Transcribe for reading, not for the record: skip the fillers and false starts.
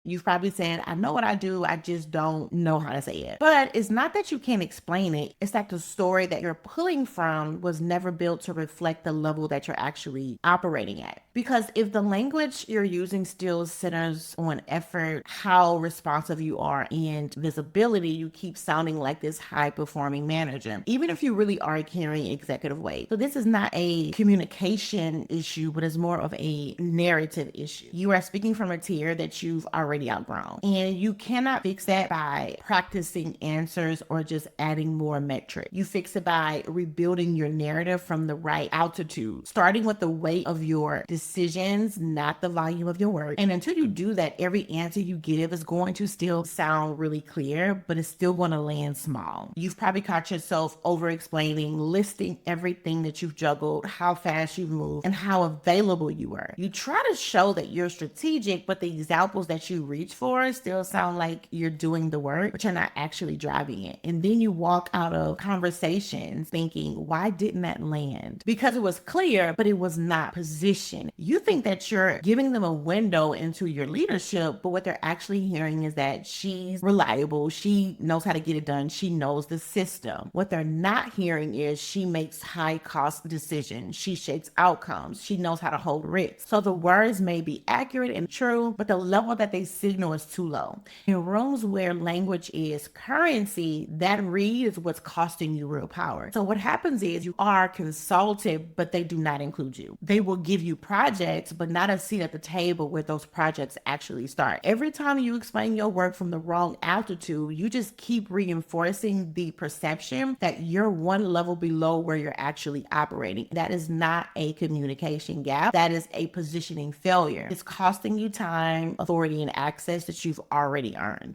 You've probably said, I know what I do, I just don't know how to say it. But it's not that you can't explain it, it's that the story that you're pulling from was never built to reflect the level that you're actually operating at. Because if the language you're using still centers on effort, how responsive you are, and visibility, you keep sounding like this high performing manager, even if you really are carrying executive weight. So this is not a communication issue, but it's more of a narrative issue. You are speaking from a tier that you've already outgrown, and you cannot fix that by practicing answers or just adding more metric. You fix it by rebuilding your narrative from the right altitude, starting with the weight of your decisions, not the volume of your work. And until you do that, every answer you give is going to still sound really clear, but it's still going to land small. You've probably caught yourself over explaining, listing everything that you've juggled, how fast you've moved, and how available you were. You try to show that you're strategic, but the examples that you reach for still sound like you're doing the work, but you're not actually driving it. And then you walk out of conversations thinking, why didn't that land? Because it was clear, but it was not positioned. You think that you're giving them a window into your leadership, but what they're actually hearing is that she's reliable, she knows how to get it done, she knows the system. What they're not hearing is she makes high cost decisions, she shapes outcomes, she knows how to hold risks. So the words may be accurate and true, but the level that they signal is too low. In rooms where language is currency, that read is what's costing you real power. So what happens is you are consulted, but they do not include you. They will give you projects, but not a seat at the table where those projects actually start. Every time you explain your work from the wrong altitude, you just keep reinforcing the perception that you're one level below where you're actually operating. That is not a communication gap. That is a positioning failure. It's costing you time, authority, and access that you've already earned.